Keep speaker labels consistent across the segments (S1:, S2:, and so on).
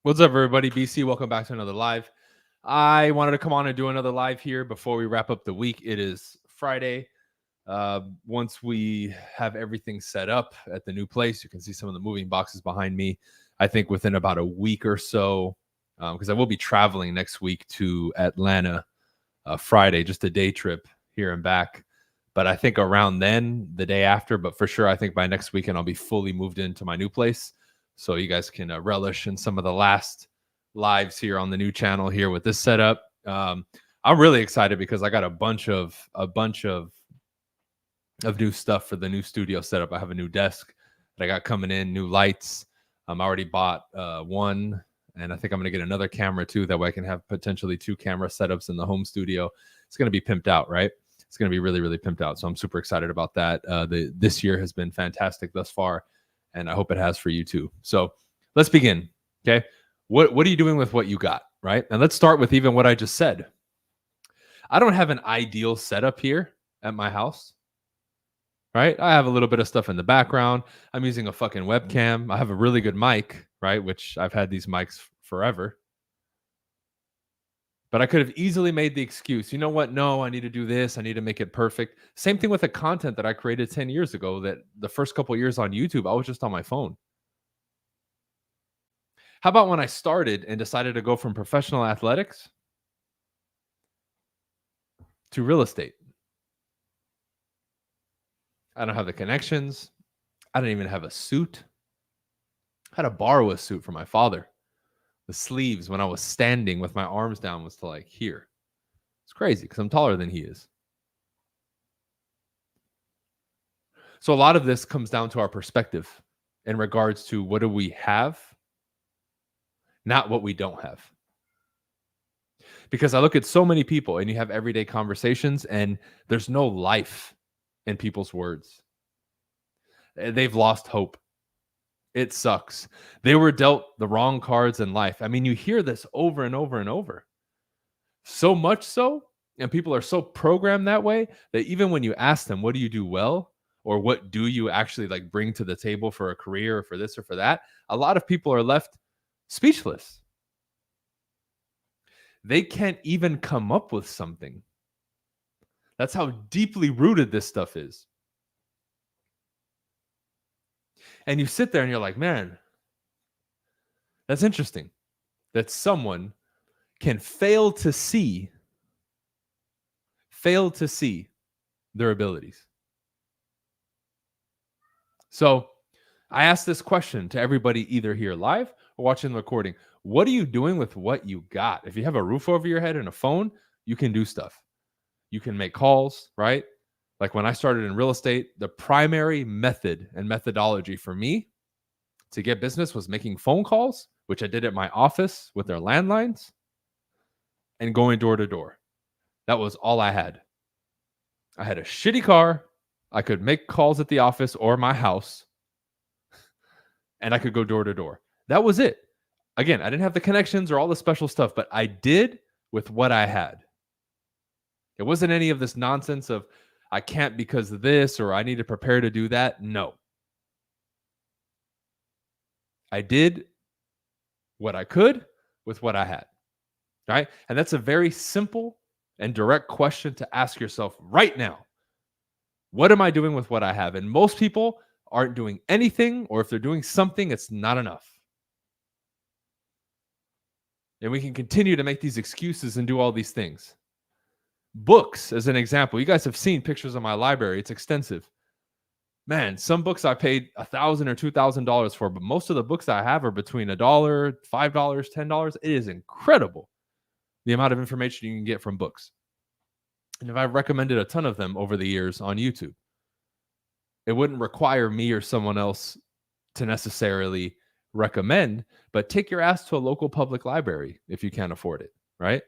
S1: What's up, everybody? BC, welcome back to another live. I wanted to come on and do another live here before we wrap up the week. It is Friday. Once we have everything set up at the new place, you can see some of the moving boxes behind me. I think within about a week or so, because I will be traveling next week to Atlanta Friday, just a day trip here and back. But I think around then, the day after, but for sure, I think by next weekend, I'll be fully moved into my new place. So you guys can relish in some of the last lives here on the new channel here with this setup. I'm really excited because I got a bunch of new stuff for the new studio setup. I have a new desk that I got coming in, new lights. I already bought one, and I think I'm going to get another camera too. That way I can have potentially 2 camera setups in the home studio. It's going to be pimped out, right? It's going to be really, really pimped out. So I'm super excited about that. This year has been fantastic thus far, and I hope it has for you too. So let's begin. Okay. What are you doing with what you got, right? And let's start with even what I just said. I don't have an ideal setup here at my house, right? I have a little bit of stuff in the background. I'm using a fucking webcam. I have a really good mic, right? Which I've had these mics forever. But I could have easily made the excuse, you know what? No, I need to do this. I need to make it perfect. Same thing with the content that I created 10 years ago, that the first couple of years on YouTube, I was just on my phone. How about when I started and decided to go from professional athletics to real estate? I don't have the connections. I don't even have a suit. I had to borrow a suit from my father. The sleeves, when I was standing with my arms down, was to like here. It's crazy because I'm taller than he is. So a lot of this comes down to our perspective in regards to what do we have, not what we don't have. Because I look at so many people and you have everyday conversations and there's no life in people's words. They've lost hope. It sucks. They were dealt the wrong cards in life. I mean, you hear this over and over and over. So much so, and people are so programmed that way that even when you ask them, what do you do well? Or what do you actually like bring to the table for a career or for this or for that? A lot of people are left speechless. They can't even come up with something. That's how deeply rooted this stuff is. And you sit there and you're like, man, that's interesting that someone can fail to see their abilities. So I asked this question to everybody either here live or watching the recording. What are you doing with what you got? If you have a roof over your head and a phone, you can do stuff. You can make calls, right? Like when I started in real estate, the primary method and methodology for me to get business was making phone calls, which I did at my office with their landlines, and going door to door. That was all I had. I had a shitty car. I could make calls at the office or my house, and I could go door to door. That was it. Again, I didn't have the connections or all the special stuff, but I did with what I had. It wasn't any of this nonsense of I can't because of this or I need to prepare to do that. No. I did what I could with what I had. Right? And that's a very simple and direct question to ask yourself right now. What am I doing with what I have? And most people aren't doing anything, or if they're doing something, it's not enough. And we can continue to make these excuses and do all these things. Books, as an example. You guys have seen pictures of my library. It's extensive. Man, some books I paid $1,000 or $2,000 for, but most of the books I have are between $1, $5, $10. It is incredible the amount of information you can get from books. And if I've recommended a ton of them over the years on YouTube, it wouldn't require me or someone else to necessarily recommend, but take your ass to a local public library if you can't afford it, right?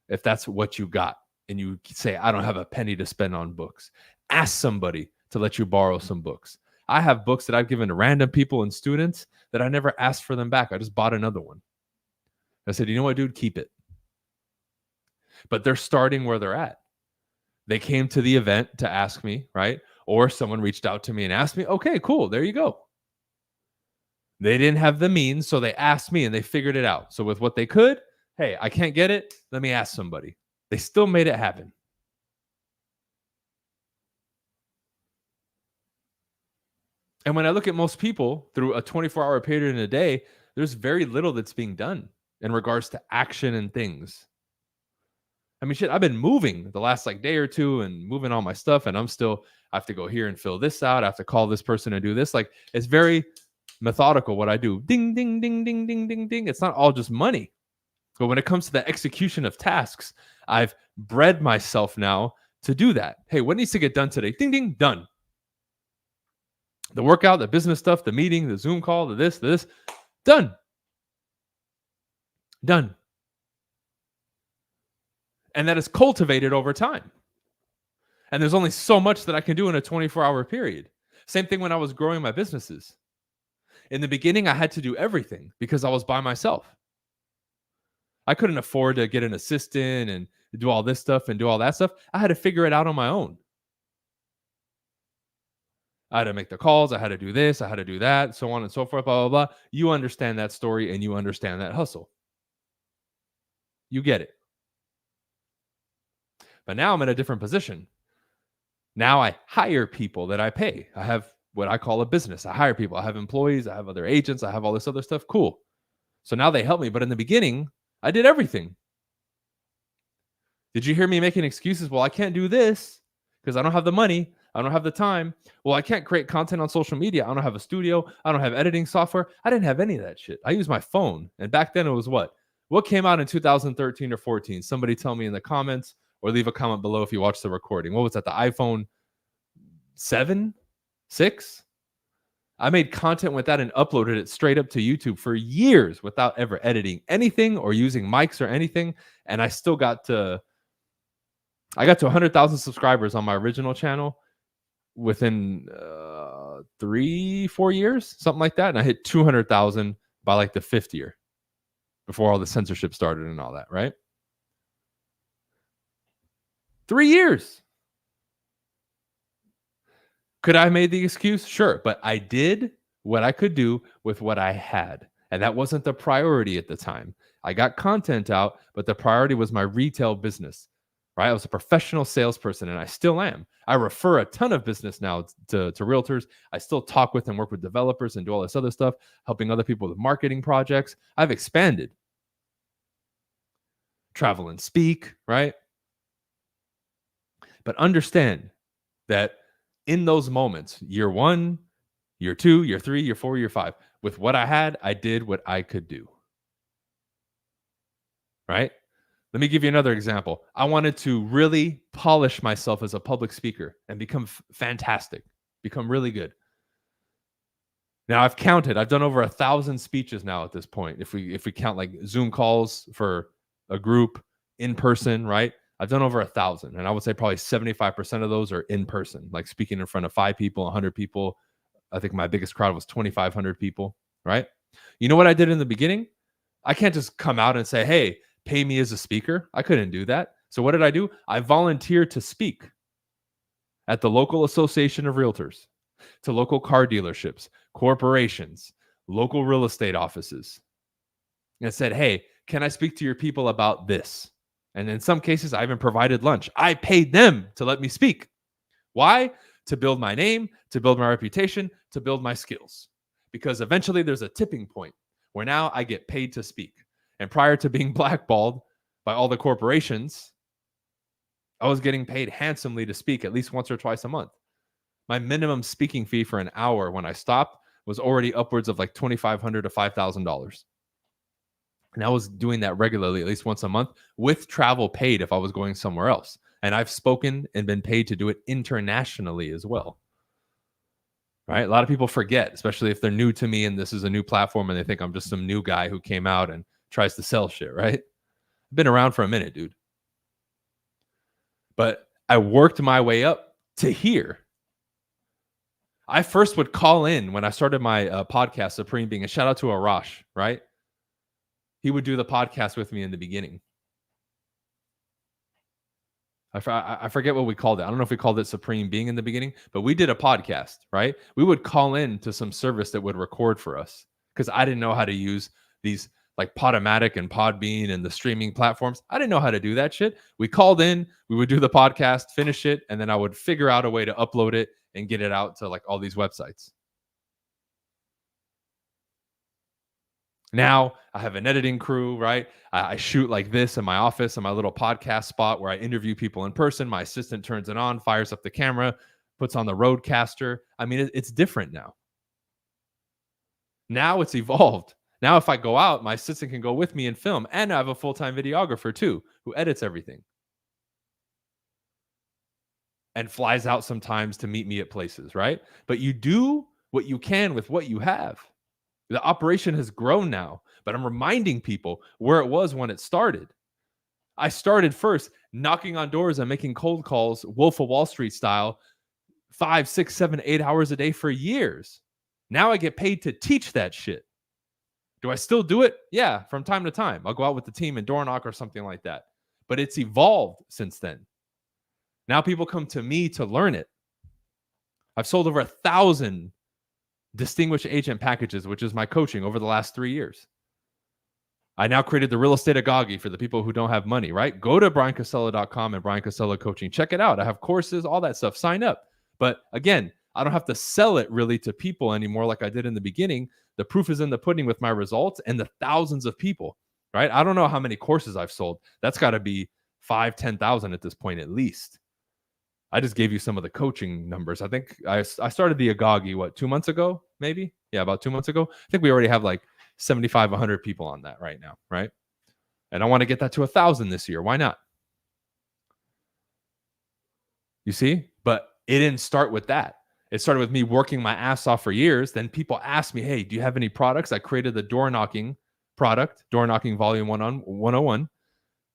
S1: If that's what you got and you say, I don't have a penny to spend on books, ask somebody to let you borrow some books. I have books that I've given to random people and students that I never asked for them back. I just bought another one. I said, you know what, dude, keep it. But they're starting where they're at. They came to the event to ask me, right? Or someone reached out to me and asked me, okay, cool, there you go. They didn't have the means, so they asked me and they figured it out. So with what they could, hey, I can't get it. Let me ask somebody. They still made it happen. And when I look at most people through a 24-hour period in a day, there's very little that's being done in regards to action and things. I mean, shit, I've been moving the last like day or two and moving all my stuff, and I have to go here and fill this out. I have to call this person and do this. Like, it's very methodical what I do. Ding, ding, ding, ding, ding, ding, ding. It's not all just money. But when it comes to the execution of tasks, I've bred myself now to do that. Hey, what needs to get done today? Ding, ding, done. The workout, the business stuff, the meeting, the Zoom call, the this, done. Done. And that is cultivated over time. And there's only so much that I can do in a 24-hour period. Same thing when I was growing my businesses. In the beginning, I had to do everything because I was by myself. I couldn't afford to get an assistant and do all this stuff and do all that stuff. I had to figure it out on my own. I had to make the calls. I had to do this. I had to do that, so on and so forth, blah, blah, blah. You understand that story and you understand that hustle. You get it. But now I'm in a different position. Now I hire people that I pay. I have what I call a business. I hire people. I have employees. I have other agents. I have all this other stuff. Cool. So now they help me. But in the beginning, I did everything. Did you hear me making excuses? Well, I can't do this because I don't have the money. I don't have the time. Well, I can't create content on social media. I don't have a studio. I don't have editing software. I didn't have any of that shit. I used my phone. And back then it was what? What came out in 2013 or 14? Somebody tell me in the comments or leave a comment below if you watched the recording. What was that? The iPhone 7? 6? I made content with that and uploaded it straight up to YouTube for years without ever editing anything or using mics or anything. And I still got to 100,000 subscribers on my original channel within 3-4 years, something like that. And I hit 200,000 by like the 5th year before all the censorship started and all that, right? 3 years. Could I have made the excuse? Sure. But I did what I could do with what I had. And that wasn't the priority at the time. I got content out, but the priority was my retail business, right? I was a professional salesperson and I still am. I refer a ton of business now to realtors. I still talk with and work with developers and do all this other stuff, helping other people with marketing projects. I've expanded. Travel and speak, right? But understand that in those moments, year 1, year 2, year 3, year 4, year 5, with what I had, I did what I could do. Right? Let me give you another example. I wanted to really polish myself as a public speaker and become fantastic, become really good. Now I've done over 1,000 speeches now at this point. If we count like Zoom calls for a group in person, right? I've done over 1,000, and I would say probably 75% of those are in person, like speaking in front of 5 people, 100 people. I think my biggest crowd was 2,500 people, right? You know what I did in the beginning? I can't just come out and say, hey, pay me as a speaker. I couldn't do that. So what did I do? I volunteered to speak at the local association of realtors, to local car dealerships, corporations, local real estate offices, and said, hey, can I speak to your people about this? And in some cases, I even provided lunch. I paid them to let me speak. Why? To build my name, to build my reputation, to build my skills. Because eventually there's a tipping point where now I get paid to speak. And prior to being blackballed by all the corporations, I was getting paid handsomely to speak at least once or twice a month. My minimum speaking fee for an hour when I stopped was already upwards of like $2,500 to $5,000. And I was doing that regularly, at least once a month, with travel paid if I was going somewhere else. And I've spoken and been paid to do it internationally as well. Right? A lot of people forget, especially if they're new to me and this is a new platform and they think I'm just some new guy who came out and tries to sell shit, right? I've been around for a minute, dude. But I worked my way up to here. I first would call in when I started my podcast, Supreme Being, and shout out to Arash, right? He would do the podcast with me in the beginning. I forget what we called it. I don't know if we called it Supreme Being in the beginning, but we did a podcast, right? We would call in to some service that would record for us. because I didn't know how to use these like Podomatic and Podbean and the streaming platforms. I didn't know how to do that shit. We called in, we would do the podcast, finish it, and then I would figure out a way to upload it and get it out to like all these websites. Now I have an editing crew, right? I shoot like this in my office in my little podcast spot where I interview people in person. My assistant turns it on, fires up the camera, puts on the Rodecaster. I mean, it's different now. Now it's evolved. Now, if I go out, my assistant can go with me and film, and I have a full-time videographer too who edits everything and flies out sometimes to meet me at places, right? But you do what you can with what you have. The operation has grown now, but I'm reminding people where it was when it started. I started first knocking on doors and making cold calls, Wolf of Wall Street style, 5, 6, 7, 8 hours a day for years. Now I get paid to teach that shit. Do I still do it? Yeah, from time to time. I'll go out with the team in door knock or something like that. But it's evolved since then. Now people come to me to learn it. I've sold over 1,000 distinguished agent packages, which is my coaching over the last 3 years. I now created the real estate Agagi for the people who don't have money, right? Go to briancasella.com and Brian Casella Coaching. Check it out. I have courses, all that stuff. Sign up. But again, I don't have to sell it really to people anymore like I did in the beginning. The proof is in the pudding with my results and the thousands of people, right? I don't know how many courses I've sold. That's got to be 5,000, 10,000 at this point at least. I just gave you some of the coaching numbers. I think I started the Agagi, 2 months ago, maybe? Yeah, about 2 months ago. I think we already have like 75, 100 people on that right now, right? And I want to get that to 1,000 this year. Why not? You see? But it didn't start with that. It started with me working my ass off for years. Then people asked me, hey, do you have any products? I created the door knocking product, Door Knocking Volume 101,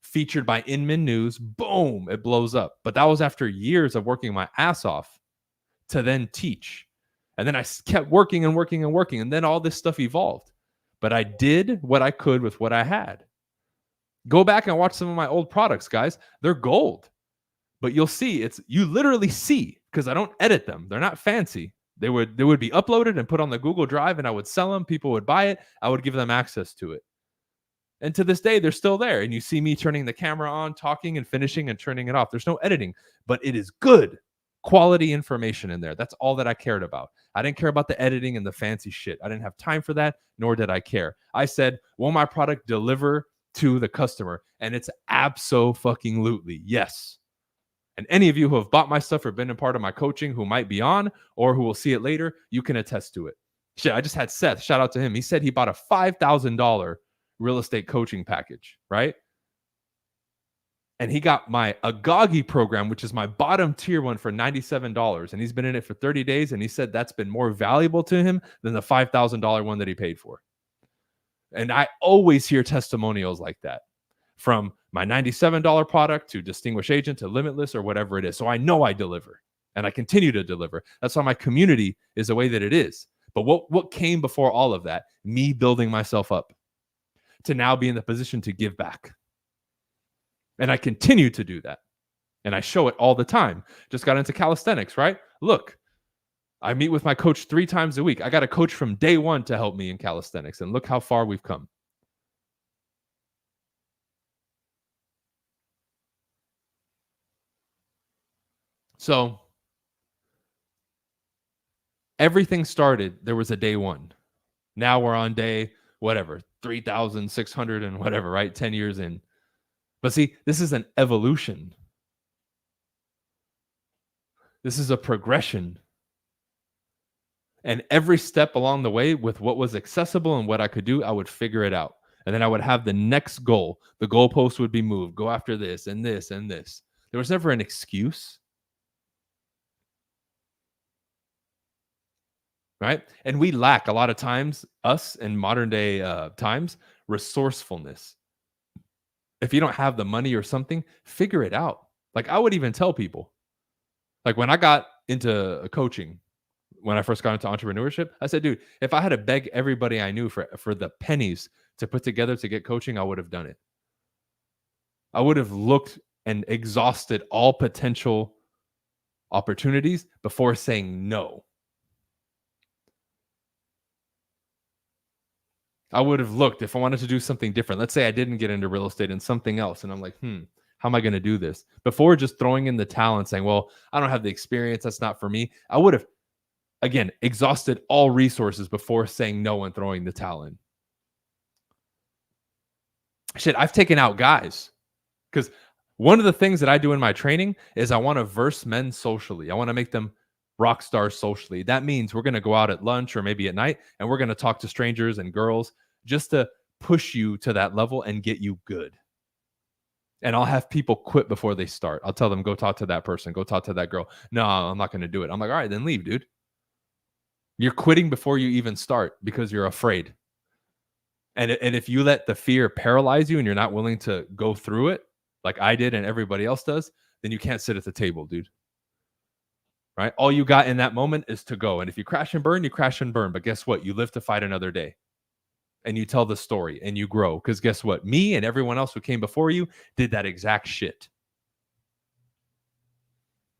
S1: featured by Inman News. Boom, it blows up. But that was after years of working my ass off to then teach. And then I kept working and working and working. And then all this stuff evolved. But I did what I could with what I had. Go back and watch some of my old products, guys. They're gold. But you'll see, you literally see, because I don't edit them. They're not fancy. They would be uploaded and put on the Google Drive, and I would sell them. People would buy it. I would give them access to it. And to this day, they're still there. And you see me turning the camera on, talking and finishing and turning it off. There's no editing, but it is good quality information in there. That's all that I cared about. I didn't care about the editing and the fancy shit. I didn't have time for that, nor did I care. I said, will my product deliver to the customer? And it's abso-fucking-lutely yes. And any of you who have bought my stuff or been a part of my coaching who might be on or who will see it later, you can attest to it. Shit, I just had Seth, shout out to him. He said he bought a $5,000 real estate coaching package, right? And he got my Agagi program, which is my bottom tier one, for $97. And he's been in it for 30 days. And he said that's been more valuable to him than the $5,000 one that he paid for. And I always hear testimonials like that, from my $97 product to Distinguished Agent to Limitless or whatever it is. So I know I deliver and I continue to deliver. That's why my community is the way that it is. But what came before all of that? Me building myself up to now be in the position to give back. And I continue to do that. And I show it all the time. Just got into calisthenics, right? Look, I meet with my coach 3 times a week. I got a coach from day one to help me in calisthenics. And look how far we've come. So everything started, there was a day one. Now we're on day, whatever, 3,600 and whatever, right? 10 years in. But see, this is an evolution. This is a progression. And every step along the way with what was accessible and what I could do, I would figure it out. And then I would have the next goal. The goalpost would be moved. Go after this and this and this. There was never an excuse. Right? And we lack a lot of times, us in modern day times, resourcefulness. If you don't have the money or something, figure it out. Like I would even tell people, like when I got into coaching, when I first got into entrepreneurship, I said, dude, if I had to beg everybody I knew for the pennies to put together to get coaching, I would have done it. I would have looked and exhausted all potential opportunities before saying no. I would have looked if I wanted to do something different. Let's say I didn't get into real estate and something else, and I'm like, how am I going to do this? Before just throwing in the towel and saying, well, I don't have the experience. That's not for me. I would have, again, exhausted all resources before saying no and throwing the towel in. Shit, I've taken out guys because one of the things that I do in my training is I want to verse men socially. I want to make them rock stars socially. That means we're going to go out at lunch or maybe at night and we're going to talk to strangers and girls just to push you to that level and get you good. And I'll have people quit before they start. I'll tell them, go talk to that person, go talk to that girl. No, I'm not going to do it. I'm like, all right, then leave, dude. You're quitting before you even start because you're afraid. And if you let the fear paralyze you and you're not willing to go through it, like I did and everybody else does, then you can't sit at the table, dude. Right? All you got in that moment is to go. And if you crash and burn, you crash and burn. But guess what? You live to fight another day. And you tell the story and you grow. Because guess what? Me and everyone else who came before you did that exact shit.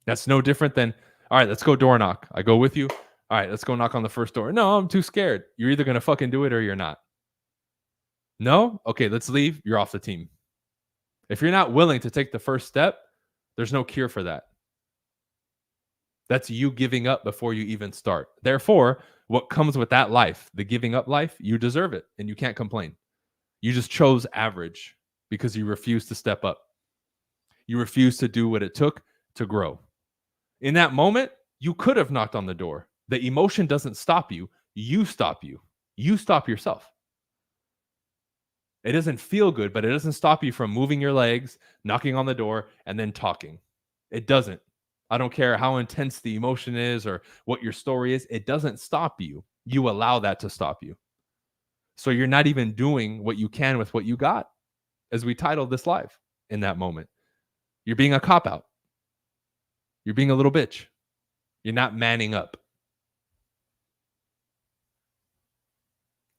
S1: That's no different than, all right, let's go door knock. I go with you. All right, let's go knock on the first door. No, I'm too scared. You're either going to fucking do it or you're not. No? Okay, let's leave. You're off the team. If you're not willing to take the first step, there's no cure for that. That's you giving up before you even start. Therefore, what comes with that life, the giving up life, you deserve it and you can't complain. You just chose average because you refuse to step up. You refuse to do what it took to grow. In that moment, you could have knocked on the door. The emotion doesn't stop you. You stop you. You stop yourself. It doesn't feel good, but it doesn't stop you from moving your legs, knocking on the door, and then talking. It doesn't. I don't care how intense the emotion is or what your story is. It doesn't stop you. You allow that to stop you. So you're not even doing what you can with what you got, as we titled this live in that moment. You're being a cop-out. You're being a little bitch. You're not manning up.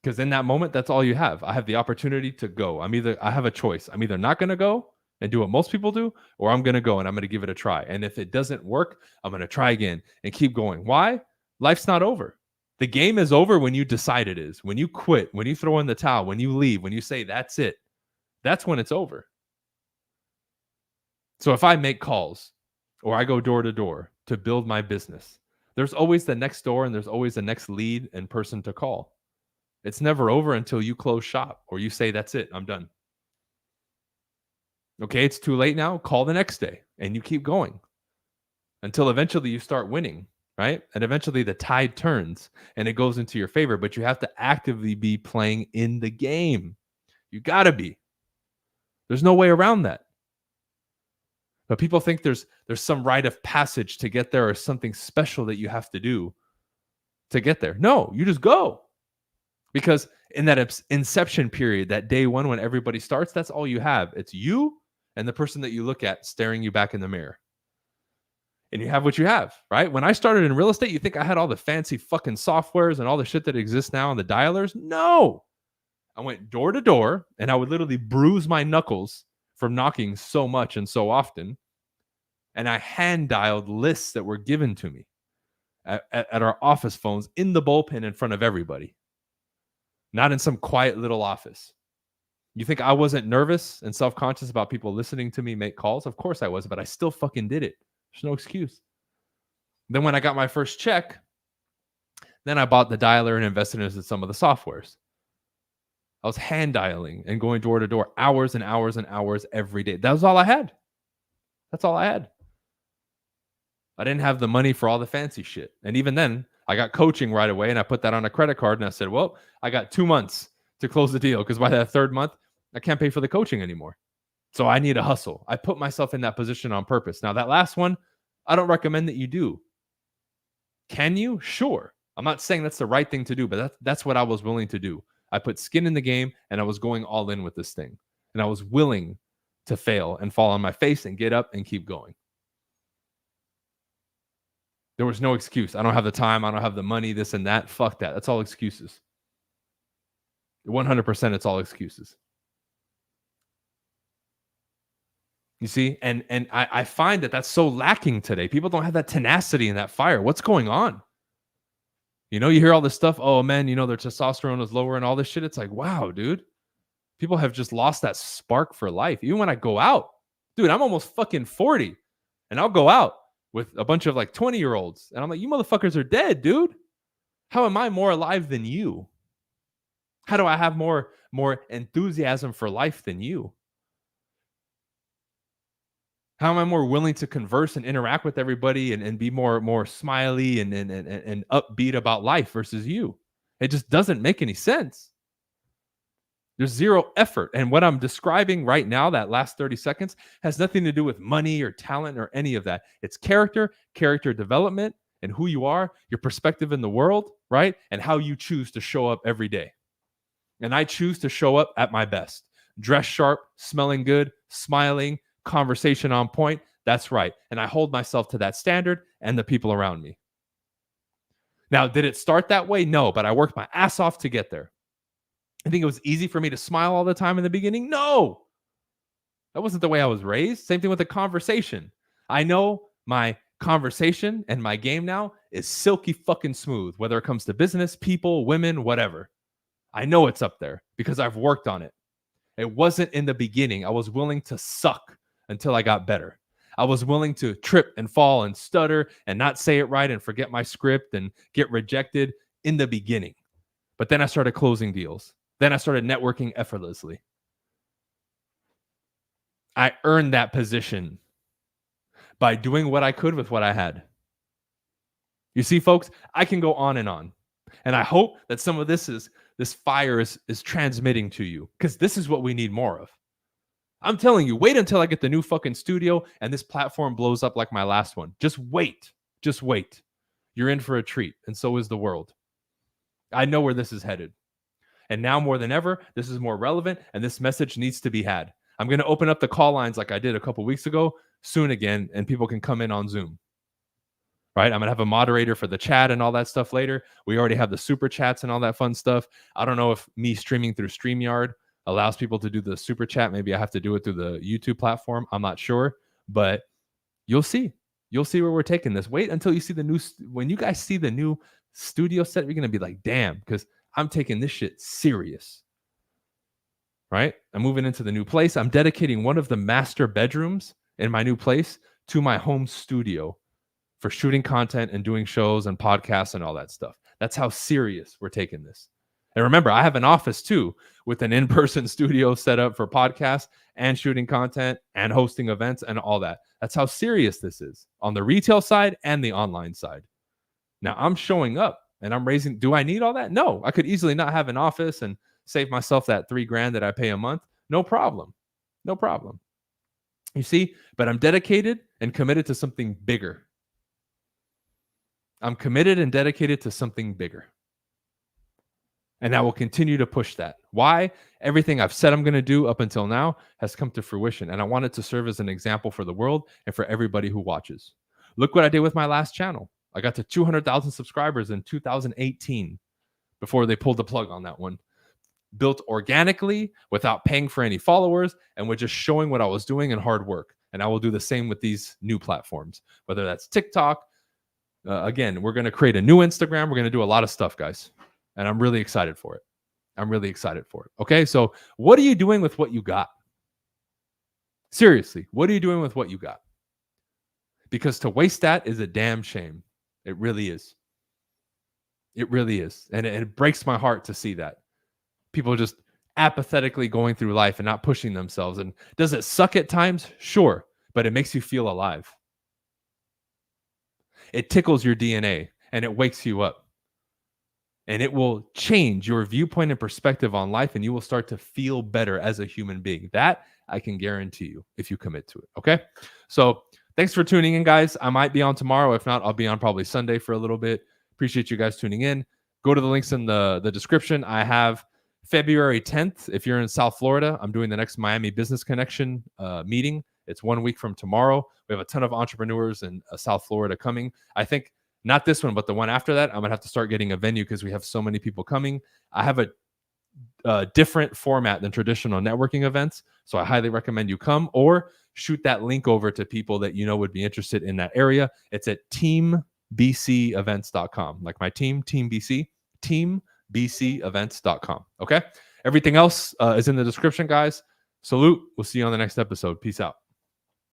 S1: Because in that moment, that's all you have. I have the opportunity to go. I have a choice. I'm either not going to go and do what most people do, or I'm going to go and I'm going to give it a try. And if it doesn't work, I'm going to try again and keep going. Why? Life's not over. The game is over when you decide it is. When you quit, when you throw in the towel, when you leave, when you say that's it, that's when it's over. So if I make calls or I go door to door to build my business, there's always the next door and there's always the next lead and person to call. It's never over until you close shop or you say, that's it, I'm done. Okay, it's too late now. Call the next day and you keep going until eventually you start winning, right? And eventually the tide turns and it goes into your favor, but you have to actively be playing in the game. You got to be. There's no way around that. But people think there's some rite of passage to get there or something special that you have to do to get there. No, you just go. Because in that inception period, that day one when everybody starts, that's all you have. It's you and the person that you look at staring you back in the mirror. And you have what you have, right? When I started in real estate, you think I had all the fancy fucking softwares and all the shit that exists now and the dialers? No. I went door to door and I would literally bruise my knuckles from knocking so much and so often. And I hand dialed lists that were given to me at our office phones in the bullpen in front of everybody. Not in some quiet little office. You think I wasn't nervous and self-conscious about people listening to me make calls? Of course I was, but I still fucking did it. There's no excuse. Then when I got my first check, then I bought the dialer and invested in some of the softwares. I was hand dialing and going door to door hours and hours and hours every day. That was all I had. That's all I had. I didn't have the money for all the fancy shit. And even then, I got coaching right away and I put that on a credit card and I said, well, I got 2 months to close the deal because by that third month, I can't pay for the coaching anymore. So I need a hustle. I put myself in that position on purpose. Now, that last one, I don't recommend that you do. Can you? Sure. I'm not saying that's the right thing to do, but that's what I was willing to do. I put skin in the game and I was going all in with this thing. And I was willing to fail and fall on my face and get up and keep going. There was no excuse. I don't have the time. I don't have the money, this and that. Fuck that. That's all excuses. 100% it's all excuses. You see? And I find that that's so lacking today. People don't have that tenacity and that fire. What's going on? You know, you hear all this stuff. Oh man, you know, their testosterone is lower and all this shit. It's like, wow, dude. People have just lost that spark for life. Even when I go out, dude, I'm almost fucking 40 and I'll go out with a bunch of like 20-year-olds. And I'm like, you motherfuckers are dead, dude. How am I more alive than you? How do I have more enthusiasm for life than you? How am I more willing to converse and interact with everybody and be more smiley and upbeat about life versus you? It just doesn't make any sense. There's zero effort. And what I'm describing right now, that last 30 seconds, has nothing to do with money or talent or any of that. It's character development, and who you are, your perspective in the world, right? And how you choose to show up every day. And I choose to show up at my best. Dress sharp, smelling good, smiling, conversation on point. That's right. And I hold myself to that standard and the people around me. Now, did it start that way? No, but I worked my ass off to get there. I think it was easy for me to smile all the time in the beginning. No, that wasn't the way I was raised. Same thing with the conversation. I know my conversation and my game now is silky fucking smooth, whether it comes to business, people, women, whatever. I know it's up there because I've worked on it. It wasn't in the beginning. I was willing to suck until I got better. I was willing to trip and fall and stutter and not say it right and forget my script and get rejected in the beginning. But then I started closing deals. Then I started networking effortlessly. I earned that position by doing what I could with what I had. You see, folks, I can go on. And I hope that some of this fire is transmitting to you, because this is what we need more of. I'm telling you, wait until I get the new fucking studio and this platform blows up like my last one. Just wait. Just wait. You're in for a treat, and so is the world. I know where this is headed. And now more than ever, this is more relevant, and this message needs to be had. I'm going to open up the call lines like I did a couple weeks ago soon again, and people can come in on Zoom. Right? I'm going to have a moderator for the chat and all that stuff later. We already have the super chats and all that fun stuff. I don't know if me streaming through StreamYard allows people to do the super chat. Maybe I have to do it through the YouTube platform. I'm not sure, but you'll see. You'll see where we're taking this. Wait until you see when you guys see the new studio set, you're going to be like, damn, because I'm taking this shit serious. Right? I'm moving into the new place. I'm dedicating one of the master bedrooms in my new place to my home studio for shooting content and doing shows and podcasts and all that stuff. That's how serious we're taking this. And remember, I have an office too with an in-person studio set up for podcasts and shooting content and hosting events and all that. That's how serious this is on the retail side and the online side. Now I'm showing up and I'm raising. Do I need all that? No, I could easily not have an office and save myself that $3,000 that I pay a month. No problem. No problem. You see, but I'm dedicated and committed to something bigger. I'm committed and dedicated to something bigger. And I will continue to push that. Why? Everything I've said I'm going to do up until now has come to fruition. And I want it to serve as an example for the world and for everybody who watches. Look what I did with my last channel. I got to 200,000 subscribers in 2018 before they pulled the plug on that one. Built organically without paying for any followers and with just showing what I was doing and hard work. And I will do the same with these new platforms, whether that's TikTok. Again, we're going to create a new Instagram. We're going to do a lot of stuff, guys. And I'm really excited for it. I'm really excited for it. Okay, so what are you doing with what you got? Seriously, what are you doing with what you got? Because to waste that is a damn shame. It really is. It really is. And it breaks my heart to see that. People just apathetically going through life and not pushing themselves. And does it suck at times? Sure, but it makes you feel alive. It tickles your DNA and it wakes you up. And it will change your viewpoint and perspective on life, and you will start to feel better as a human being. That I can guarantee you if you commit to it. Okay. So thanks for tuning in, guys. I might be on tomorrow. If not, I'll be on probably Sunday for a little bit. Appreciate you guys tuning in. Go to the links in the description. I have February 10th. If you're in South Florida, I'm doing the next Miami Business Connection meeting. It's 1 week from tomorrow. We have a ton of entrepreneurs in South Florida coming. I think not this one, but the one after that, I'm going to have to start getting a venue because we have so many people coming. I have a different format than traditional networking events. So I highly recommend you come or shoot that link over to people that you know would be interested in that area. It's at teambcevents.com. Like my team, Team BC, teambcevents.com. Okay. Everything else is in the description, guys. Salute. We'll see you on the next episode. Peace out.